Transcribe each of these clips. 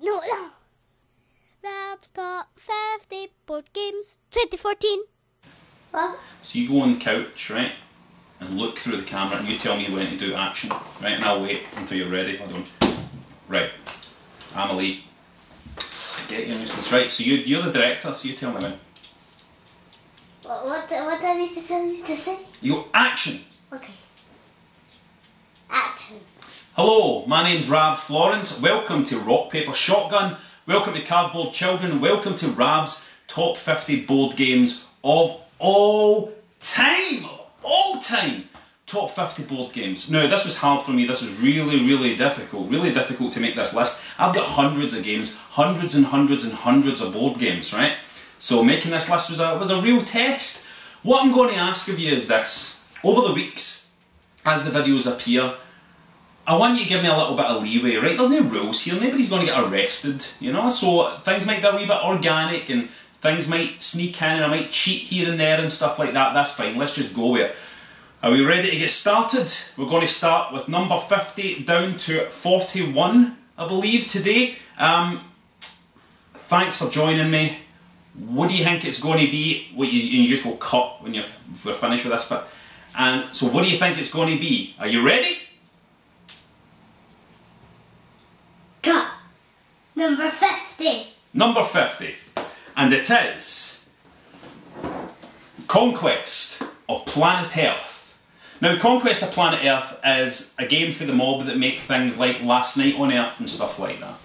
No. Rab's Top 50 Board Games 2014. What? So you go on the couch, right, and look through the camera and you tell me when to do action, right, and I'll wait until you're ready. Hold on. Right, Amelie, get your useless. Right, so you're the director, so you tell me when. What do I need to tell you to say? You go, action! Okay. Action. Hello, my name's Rab Florence. Welcome to Rock Paper Shotgun. Welcome to Cardboard Children. Welcome to Rab's Top 50 Board Games of all time. All time. Top 50 board games. Now, this was hard for me. This was really difficult. Really difficult to make this list. I've got hundreds of games, hundreds and hundreds and hundreds of board games, right? So making this list was a real test. What I'm going to ask of you is this. Over the weeks, as the videos appear, I want you to give me a little bit of leeway, right? There's no rules here. Nobody's going to get arrested, you know? So things might be a wee bit organic and things might sneak in and I might cheat here and there and stuff like that. That's fine. Let's just go with it. Are we ready to get started? We're going to start with number 50 down to 41, I believe, today. Thanks for joining me. What do you think it's going to be? You just will cut when we're finished with this bit. And so what do you think it's going to be? Are you ready? Cut. Number 50. Number 50. And it is Conquest of Planet Earth. Now, Conquest of Planet Earth is a game for the mob that make things like Last Night on Earth and stuff like that.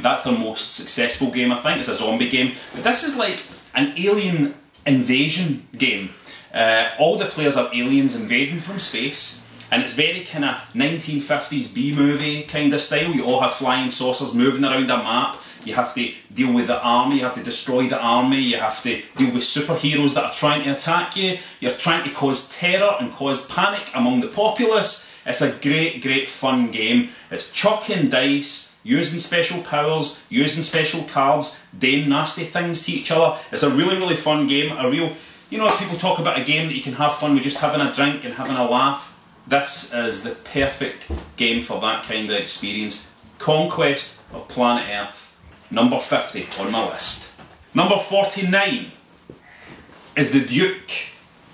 That's their most successful game, I think. It's a zombie game. But this is like an alien invasion game. All the players are aliens invading from space. And it's very kind of 1950s B-movie kind of style. You all have flying saucers moving around a map. You have to deal with the army, you have to destroy the army, you have to deal with superheroes that are trying to attack you. You're trying to cause terror and cause panic among the populace. It's a great fun game. It's chucking dice, using special powers, using special cards, doing nasty things to each other. It's a really fun game. A real, you know, people talk about a game that you can have fun with just having a drink and having a laugh. This is the perfect game for that kind of experience. Conquest of Planet Earth. Number 50 on my list. Number 49 is The Duke.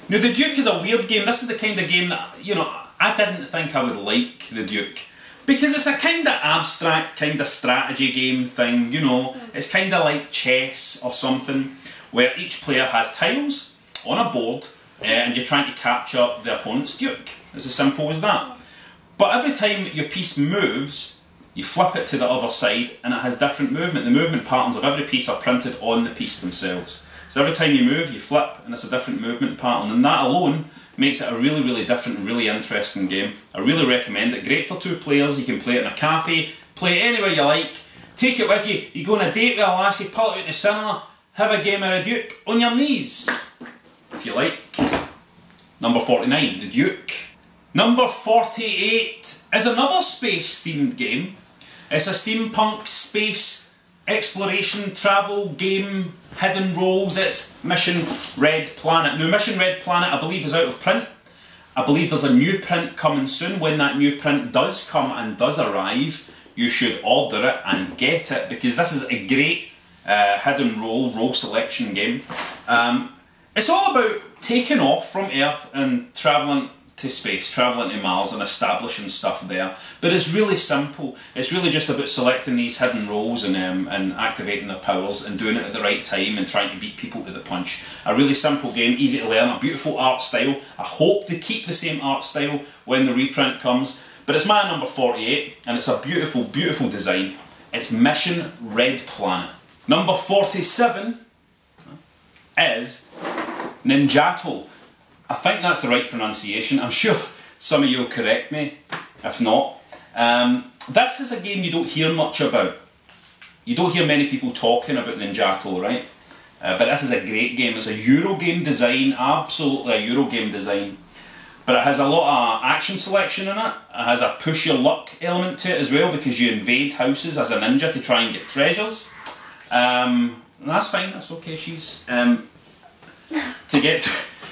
Now, The Duke is a weird game. This is the kind of game that, you know, I didn't think I would like The Duke. Because it's a kind of abstract, kind of strategy game thing, you know. It's kind of like chess or something, where each player has tiles on a board and you're trying to capture the opponent's duke. It's as simple as that. But every time your piece moves, you flip it to the other side and it has different movement. The movement patterns of every piece are printed on the piece themselves. So every time you move, you flip and it's a different movement pattern. And that alone makes it a really different and really interesting game. I really recommend it. Great for 2 players. You can play it in a cafe, play it anywhere you like. Take it with you. You go on a date with a lassie, pull it out in the cinema, have a game of a Duke on your knees, if you like. Number 49, The Duke. Number 48 is another space-themed game. It's a steampunk space exploration travel game, hidden roles. It's Mission Red Planet. Now, Mission Red Planet, I believe, is out of print. I believe there's a new print coming soon. When that new print does come and does arrive, you should order it and get it, because this is a great hidden role selection game. It's all about taking off from Earth and travelling to space, travelling to Mars and establishing stuff there. But it's really simple. It's really just about selecting these hidden roles and activating their powers and doing it at the right time and trying to beat people to the punch. A really simple game, easy to learn, a beautiful art style. I hope they keep the same art style when the reprint comes. But it's my number 48 and it's a beautiful design. It's Mission Red Planet. Number 47 is Ninjatroll. I think that's the right pronunciation. I'm sure some of you will correct me, if not. This is a game you don't hear much about. You don't hear many people talking about Ninjatroll, right? But this is a great game. It's a Eurogame design, absolutely a Eurogame design. But it has a lot of action selection in it. It has a push your luck element to it as well, because you invade houses as a ninja to try and get treasures. And that's fine, that's okay. She's...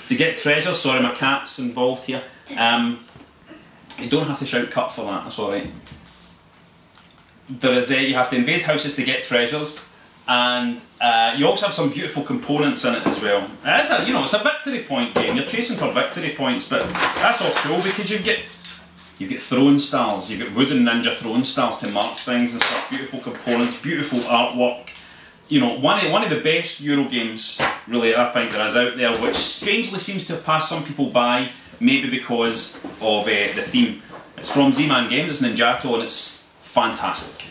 To get treasure, sorry, my cat's involved here. You don't have to shout cut for that, that's alright. there is you have to invade houses to get treasures, and you also have some beautiful components in it as well. It's a, you know, it's a victory point game. You're chasing for victory points, but that's all cool because you get throwing stars, you've got wooden ninja throwing stars to mark things and stuff. Beautiful components, beautiful artwork. You know, one of the best Euro games, really, I think there is out there, which strangely seems to have passed some people by, maybe because of the theme. It's from Z-Man Games, it's Ninjatroll, and it's fantastic.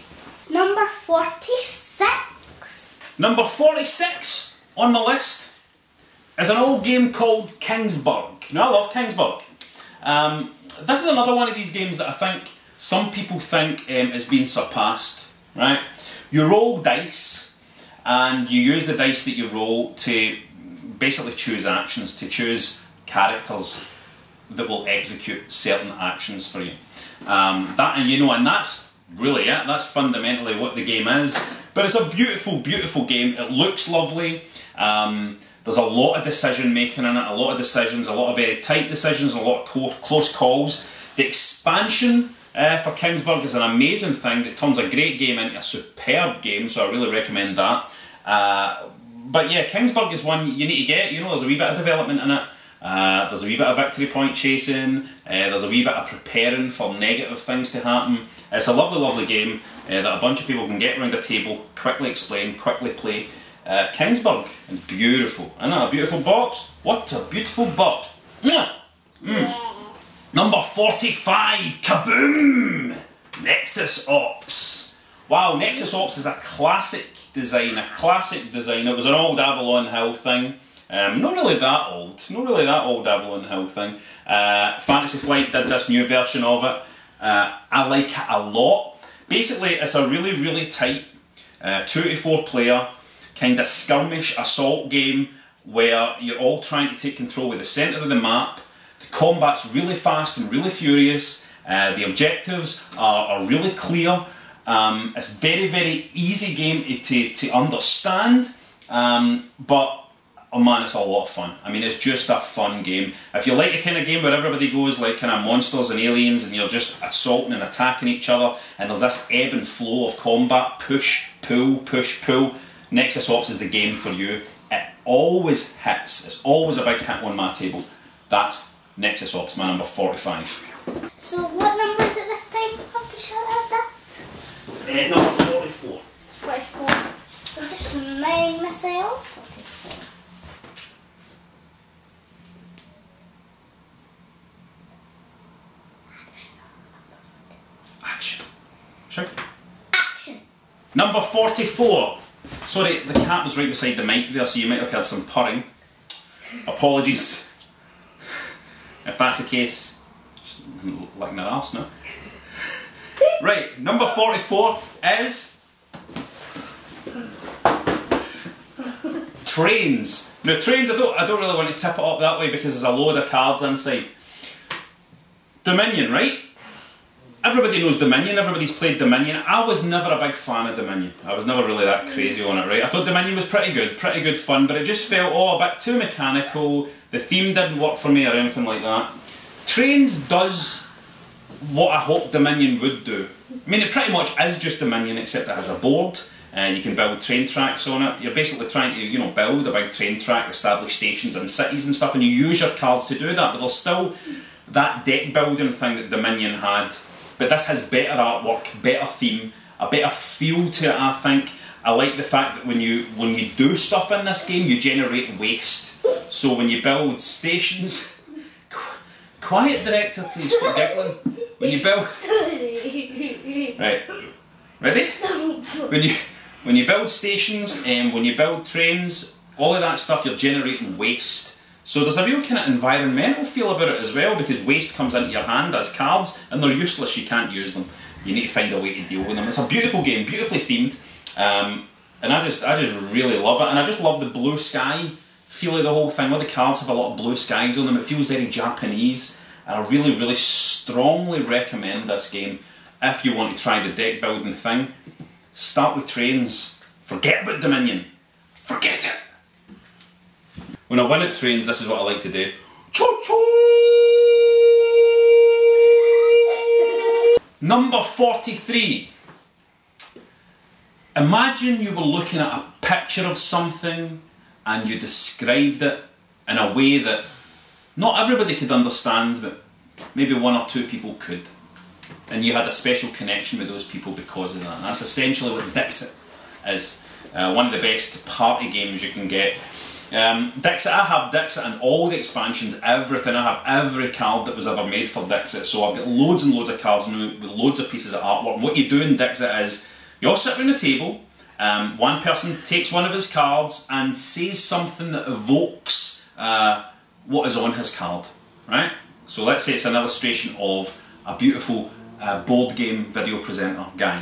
Number 46. Number 46 on the list is an old game called Kingsburg. Now, I love Kingsburg. This is another one of these games that I think some people think has been surpassed, right? You roll dice, and you use the dice that you roll to basically choose actions, to choose characters that will execute certain actions for you. And that's really it. That's fundamentally what the game is. But it's a beautiful, beautiful game. It looks lovely. There's a lot of decision making in it, a lot of decisions, a lot of very tight decisions, a lot of close calls. The expansion for Kingsburg is an amazing thing that turns a great game into a superb game, so I really recommend that. But yeah, Kingsburg is one you need to get. You know, there's a wee bit of development in it. There's a wee bit of victory point chasing. There's a wee bit of preparing for negative things to happen. It's a lovely, lovely game that a bunch of people can get around a table, quickly explain, quickly play. Kingsburg, and beautiful. Isn't it a beautiful box? What a beautiful box. Number 45, kaboom! Nexus Ops. Wow, Nexus Ops is a classic design, It was an old Avalon Hill thing. Not really that old Avalon Hill thing. Fantasy Flight did this new version of it. I like it a lot. Basically, it's a really, really tight 2 to 4 player kind of skirmish assault game where you're all trying to take control of the centre of the map. The combat's really fast and really furious. The objectives are really clear. It's a very, very easy game to understand, but oh man, it's a lot of fun. I mean, it's just a fun game. If you like a kind of game where everybody goes like kind of monsters and aliens and you're just assaulting and attacking each other and there's this ebb and flow of combat, push, pull, Nexus Ops is the game for you. It always hits. It's always a big hit on my table. That's Nexus Ops, my number 45. So what number is it this time? Have to shout out that? Number 44. 44. I'll just remind myself. 44. Action. Sure. Action. Number 44. Sorry, the cat was right beside the mic there, so you might have heard some purring. Apologies. If that's the case, just licking her arse now. Right, number 44 is Trains. Now Trains, I don't really want to tip it up that way because there's a load of cards inside. Dominion, right? Everybody knows Dominion, everybody's played Dominion. I was never a big fan of Dominion. I was never really that crazy on it, right? I thought Dominion was pretty good fun, but it just felt, a bit too mechanical. The theme didn't work for me or anything like that. Trains does what I hoped Dominion would do. I mean, it pretty much is just Dominion, except it has a board. You can build train tracks on it. You're basically trying to, build a big train track, establish stations and cities and stuff, and you use your cards to do that, but there's still that deck building thing that Dominion had. But this has better artwork, better theme, a better feel to it, I think. I like the fact that when you do stuff in this game, you generate waste. So when you build stations... Quiet, director, please, quit giggling. When you build... Right, ready? When you build stations, when you build trains, all of that stuff, you're generating waste. So there's a real kind of environmental feel about it as well, because waste comes into your hand as cards and they're useless, you can't use them. You need to find a way to deal with them. It's a beautiful game, beautifully themed, and I just really love it, and I just love the blue sky feel of the whole thing. All the cards have a lot of blue skies on them, it feels very Japanese, and I really, really strongly recommend this game if you want to try the deck building thing. Start with Trains, forget about Dominion, forget it! When I win at Trains, this is what I like to do. Choo-choo! Number 43 imagine you were looking at a picture of something and you described it in a way that not everybody could understand, but maybe one or two people could. And you had a special connection with those people because of that. And that's essentially what Dixit is. One of the best party games you can get. Dixit, I have Dixit and all the expansions, everything. I have every card that was ever made for Dixit. So I've got loads and loads of cards now with loads of pieces of artwork. And what you do in Dixit is you all sit around the table. One person takes one of his cards and says something that evokes what is on his card, right? So let's say it's an illustration of a beautiful board game video presenter guy,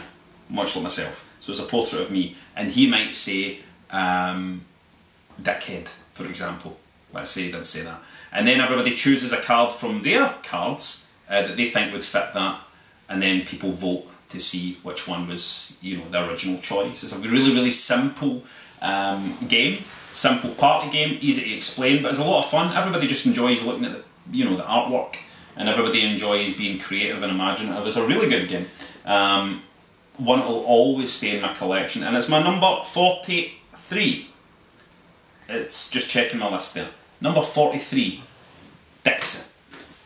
much like myself. So it's a portrait of me, and he might say dickhead, for example. Let's say he did say that. And then everybody chooses a card from their cards that they think would fit that, and then people vote to see which one was, you know, the original choice. It's a really, really simple game, simple party game, easy to explain, but it's a lot of fun. Everybody just enjoys looking at the, you know, the artwork, and everybody enjoys being creative and imaginative. It's a really good game. One that will always stay in my collection, and it's my number 43. It's just checking my list there. Number 43, Dixit.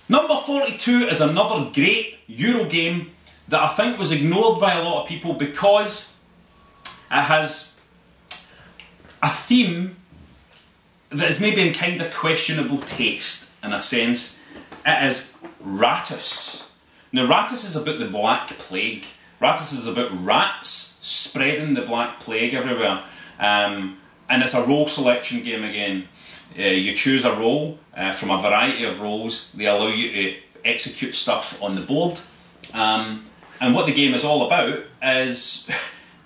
Number 42 is another great Euro game that I think was ignored by a lot of people because it has a theme that is maybe in kind of questionable taste, in a sense. It is Rattus. Now, Rattus is about the Black Plague. Rattus is about rats spreading the Black Plague everywhere. And it's a role selection game again. You choose a role from a variety of roles. They allow you to execute stuff on the board. And what the game is all about is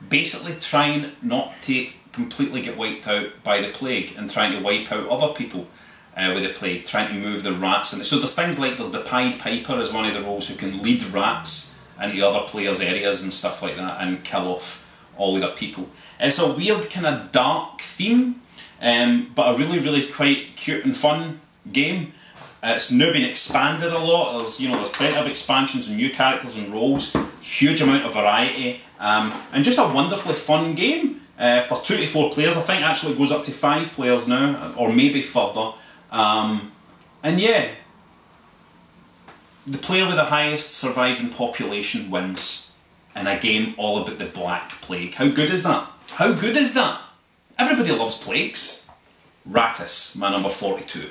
basically trying not to completely get wiped out by the plague and trying to wipe out other people with the plague, trying to move the rats. And so there's things like, there's the Pied Piper as one of the roles who can lead rats into other players' areas and stuff like that and kill off all the other people. It's a weird kind of dark theme, but a really, really quite cute and fun game. It's now been expanded a lot. There's plenty of expansions and new characters and roles, huge amount of variety, and just a wonderfully fun game for 2 to 4 players. I think actually it goes up to 5 players now, or maybe further. And yeah, the player with the highest surviving population wins in a game all about the Black Plague. How good is that? How good is that? Everybody loves plagues. Rattus, my number 42.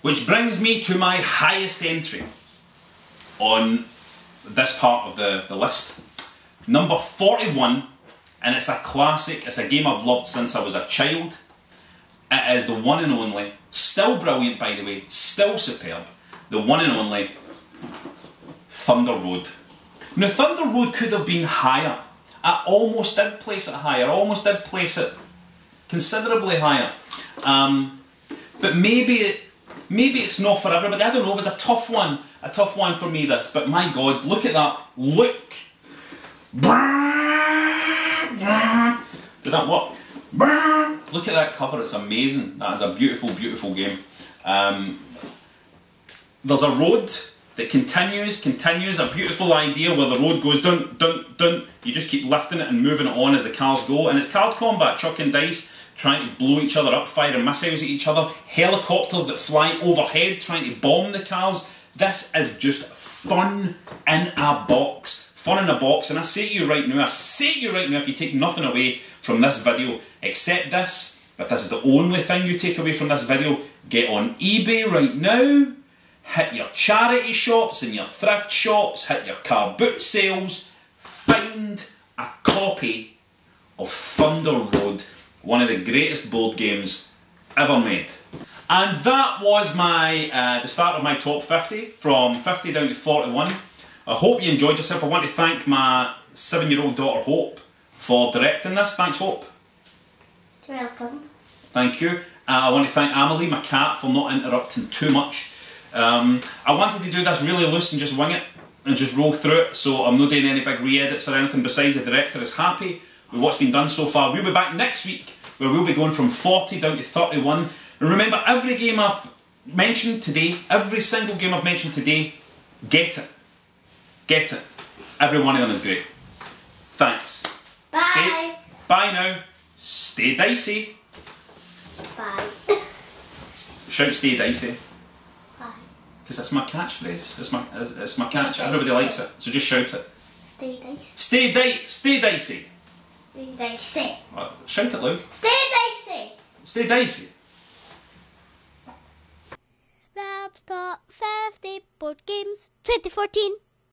Which brings me to my highest entry on this part of the list. Number 41, and it's a classic. It's a game I've loved since I was a child. It is the one and only, still brilliant by the way, still superb, the one and only Thunder Road. Now, Thunder Road could have been higher. I almost did place it higher, I almost did place it considerably higher. But maybe it's not for everybody. I don't know, it was a tough one for me, this, but my God, look at that, look. Did that work? Look at that cover, it's amazing. That is a beautiful, beautiful game. There's a road that continues, a beautiful idea where the road goes dun, dun, dun. You just keep lifting it and moving it on as the cars go, and it's card combat, chucking dice, trying to blow each other up, firing missiles at each other, helicopters that fly overhead trying to bomb the cars. This is just fun in a box. Fun in a box, and I say to you right now, if you take nothing away from this video except this, if this is the only thing you take away from this video, get on eBay right now, hit your charity shops and your thrift shops, hit your car boot sales, find a copy of Thunder Road, one of the greatest board games ever made. And that was my the start of my top 50, from 50 down to 41. I hope you enjoyed yourself. I want to thank my 7-year-old daughter Hope for directing this. Thanks, Hope. You're welcome. Thank you. I want to thank Amelie, my cat, for not interrupting too much. I wanted to do this really loose and just wing it and just roll through it, so I'm not doing any big re-edits or anything. Besides, the director is happy with what's been done so far. We'll be back next week where we'll be going from 40 down to 31. And remember, every game I've mentioned today, every single game I've mentioned today, get it. Get it. Every one of them is great. Thanks. Bye. Bye now. Stay dicey. Bye. Shout stay dicey. Bye. Because that's my catchphrase. It's my catch. Stay Everybody dicey. likes it. So just shout it. Stay dicey. Stay dicey. Stay dicey. Shout it loud. Stay dicey. Stay dicey. Rap's Top 50 Board Games 2014.